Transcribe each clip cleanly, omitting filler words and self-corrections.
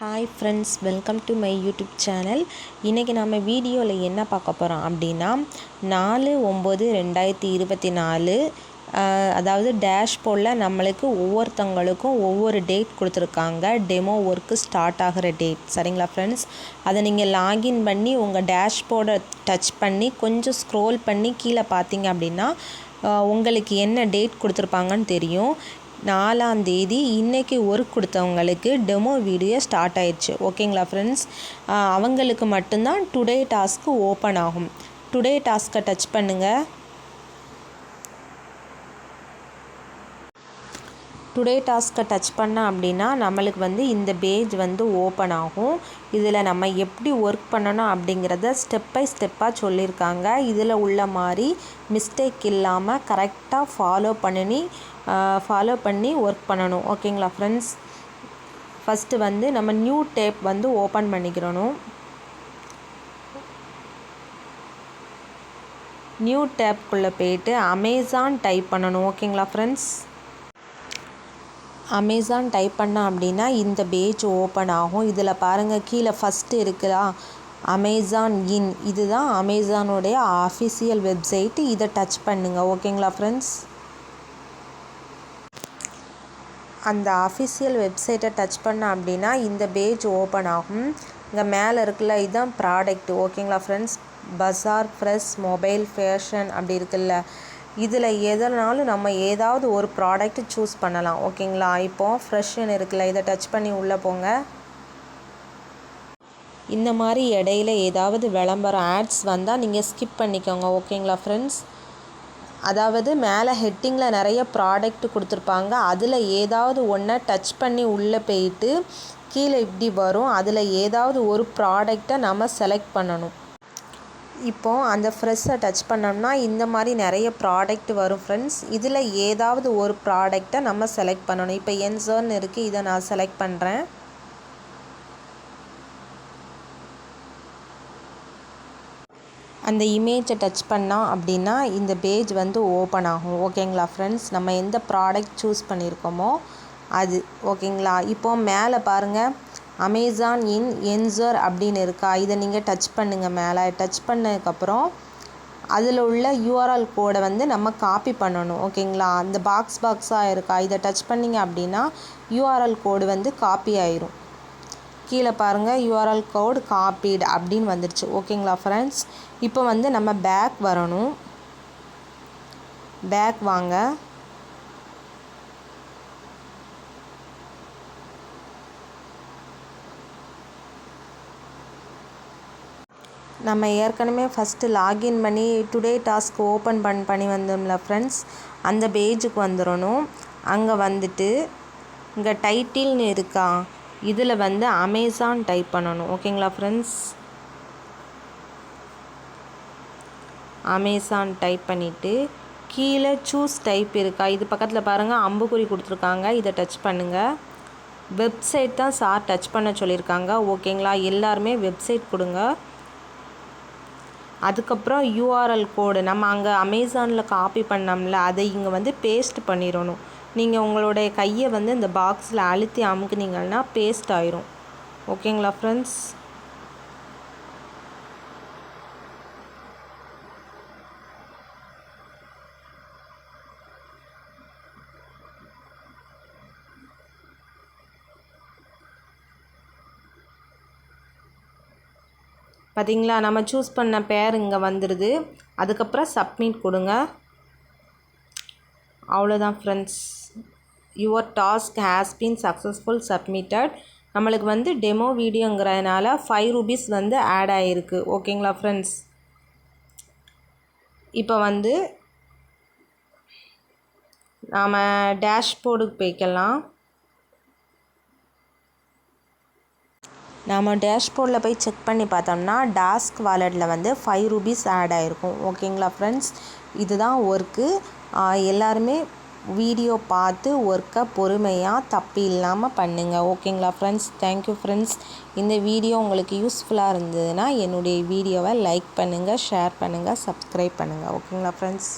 Hi friends, welcome to my YouTube channel. இன்றைக்கி நம்ம வீடியோவில் என்ன பார்க்க போகிறோம் அப்படின்னா 4/9/2024 அதாவது டேஷ்போர்டில் நம்மளுக்கு ஒவ்வொருத்தவங்களுக்கும் ஒவ்வொரு டேட் கொடுத்துருக்காங்க. டெமோ ஒர்க்கு ஸ்டார்ட் ஆகிற டேட். சரிங்களா ஃப்ரெண்ட்ஸ், அதை நீங்கள் லாகின் பண்ணி உங்கள் டேஷ்போர்டை டச் பண்ணி கொஞ்சம் ஸ்க்ரோல் பண்ணி கீழே பார்த்தீங்க அப்படின்னா உங்களுக்கு என்ன டேட் கொடுத்துருப்பாங்கன்னு தெரியும். 4ஆம் தேதி இன்றைக்கி ஒர்க் கொடுத்தவங்களுக்கு டெமோ வீடியோ ஸ்டார்ட் ஆயிடுச்சு. ஓகேங்களா ஃப்ரெண்ட்ஸ், அவங்களுக்கு மட்டும்தான் டுடே டாஸ்க்கு ஓப்பன் ஆகும். டுடே டாஸ்க்கை டச் பண்ணுங்கள். டுடே டாஸ்க்கை டச் பண்ண அப்படின்னா நம்மளுக்கு இந்த பேஜ் ஓப்பன் ஆகும். இதில் நம்ம எப்படி ஒர்க் பண்ணணும் அப்படிங்கிறத ஸ்டெப் பை ஸ்டெப்பாக சொல்லியிருக்காங்க. இதில் உள்ள மாதிரி மிஸ்டேக் இல்லாமல் கரெக்டாக ஃபாலோ பண்ணி ஒர்க் பண்ணணும். ஓகேங்களா ஃப்ரெண்ட்ஸ், ஃபஸ்ட்டு நம்ம நியூ டேப் ஓப்பன் பண்ணிக்கிறணும். நியூ டேப்குள்ளே போய்ட்டு அமேசான் டைப் பண்ணணும். ஓகேங்களா ஃப்ரெண்ட்ஸ், அமேசான் டைப் பண்ண அப்படின்னா இந்த பேஜ் ஓப்பன் ஆகும். இதில் பாருங்கள், கீழே ஃபஸ்ட்டு இருக்குதா அமேசான் இன், இதுதான் அமேசானுடைய ஆஃபிஷியல் வெப்சைட்டு. இதை டச் பண்ணுங்கள். ஓகேங்களா ஃப்ரெண்ட்ஸ், அந்த ஆஃபிஷியல் வெப்சைட்டை டச் பண்ண அப்படின்னா இந்த பேஜ் ஓப்பன் ஆகும். இங்கே மேலே இருக்குல்ல, இதுதான் ப்ராடக்ட். ஓகேங்களா ஃப்ரெண்ட்ஸ், பஸார், ஃப்ரெஷ், மொபைல், ஃபேஷன் அப்படி இருக்குல்ல, இதில் எதனாலும் நம்ம ஏதாவது ஒரு ப்ராடக்ட் சூஸ் பண்ணலாம். ஓகேங்களா, இப்போது ஃப்ரெஷ்ஷுன்னு இருக்குல்ல, இதை டச் பண்ணி உள்ளே போங்க. இந்த மாதிரி இடையில ஏதாவது விளம்பரம் ஆட்ஸ் வந்தால் நீங்கள் ஸ்கிப் பண்ணிக்கோங்க. ஓகேங்களா ஃப்ரெண்ட்ஸ், அதாவது மேலே ஹெட்டிங்கில் நிறைய ப்ராடக்ட் கொடுத்துருப்பாங்க. அதில் ஏதாவது ஒன்றை டச் பண்ணி உள்ளே போயிட்டு கீழே இப்படி வரும். அதில் ஏதாவது ஒரு ப்ராடக்டை நம்ம செலக்ட் பண்ணணும். இப்போது அந்த ஃப்ரெஷ்ஷை டச் பண்ணோம்னா இந்த மாதிரி நிறைய ப்ராடக்ட் வரும் ஃப்ரெண்ட்ஸ். இதில் ஏதாவது ஒரு ப்ராடக்டை நம்ம செலக்ட் பண்ணணும். இப்போ என்சர்ன்னு இருக்குது, இதை நான் செலக்ட் பண்ணுறேன். அந்த இமேஜை டச் பண்ணோம் அப்படின்னா இந்த பேஜ் ஓப்பன் ஆகும். ஓகேங்களா ஃப்ரெண்ட்ஸ், நம்ம எந்த ப்ராடக்ட் சூஸ் பண்ணியிருக்கோமோ அது. ஓகேங்களா, இப்போது மேலே பாருங்கள், அமேசான் இன் என்சர் அப்படின்னு இருக்கா, இதை நீங்கள் டச் பண்ணுங்கள். மேலே டச் பண்ணதுக்கப்புறம் அதில் உள்ள யூஆர்எல் கோடை நம்ம காப்பி பண்ணணும். ஓகேங்களா, அந்த பாக்ஸாக இருக்கா, இதை டச் பண்ணிங்க அப்படின்னா யூஆர்எல் கோடு காப்பி ஆயிரும். கீழே பாருங்கள், யூஆர்எல் கோட் காப்பீடு அப்படின்னு வந்துடுச்சு. ஓகேங்களா ஃப்ரெண்ட்ஸ், இப்போ நம்ம பேக் வரணும். பேக் வாங்க. நம்ம ஏற்கனவே ஃபஸ்ட்டு லாகின் பண்ணி டுடே டாஸ்க் ஓப்பன் பண்ணி வந்தோம்ல ஃப்ரெண்ட்ஸ், அந்த பேஜுக்கு வந்துடணும். அங்கே வந்துட்டு இங்கே டைட்டில்னு இருக்கா, இதில் அமேசான் டைப் பண்ணணும். ஓகேங்களா ஃப்ரெண்ட்ஸ், அமேசான் டைப் பண்ணிவிட்டு கீழே சூஸ் டைப் இருக்கா, இது பக்கத்தில் பாருங்கள் அம்புக்குறி கொடுத்துருக்காங்க, இதை டச் பண்ணுங்கள். வெப்சைட் தான் சார் டச் பண்ண சொல்லியிருக்காங்க. ஓகேங்களா, எல்லாருமே வெப்சைட் கொடுங்க. அதுக்கப்புறம் யூஆர்எல் கோடு நம்ம அங்கே அமேசானில் காப்பி பண்ணோம்ல, அதை இங்கே பேஸ்ட் பண்ணிடணும். நீங்கள் உங்களுடைய கையை இந்த பாக்ஸில் அழுத்தி அமுக்குனீங்கன்னா பேஸ்ட் ஆயிரும். ஓகேங்களா ஃப்ரெண்ட்ஸ், பார்த்தீங்களா, நம்ம சூஸ் பண்ண பேர் இங்கே வந்துடுது. அதுக்கப்புறம் சப்மிட் கொடுங்க. அவ்வளோதான் friends, your task has been successful submitted. நம்மளுக்கு டெமோ வீடியோங்கிறதுனால 5 ரூபீஸ் ஆட் ஆகிருக்கு. ஓகேங்களா ஃப்ரெண்ட்ஸ், இப்போ நாம் டேஷ்போர்டுக்கு போய்க்கலாம். நாம் டேஷ்போர்டில் போய் செக் பண்ணி பார்த்தோம்னா டாஸ்க் வாலெட்டில் 5 ரூபீஸ் ஆட் ஆகிருக்கும். ஓகேங்களா ஃப்ரெண்ட்ஸ், இதுதான் ஒர்க்கு. எல்லாருமே வீடியோ பார்த்து ஒர்க்கை பொறுமையாக தப்பு இல்லாமல் பண்ணுங்கள். ஓகேங்களா ஃப்ரெண்ட்ஸ், தேங்க்யூ ஃப்ரெண்ட்ஸ். இந்த வீடியோ உங்களுக்கு யூஸ்ஃபுல்லாக இருந்ததுன்னா என்னுடைய வீடியோவை லைக் பண்ணுங்கள், ஷேர் பண்ணுங்கள், சப்ஸ்கிரைப் பண்ணுங்கள். ஓகேங்களா ஃப்ரெண்ட்ஸ்,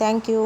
தேங்க்யூ.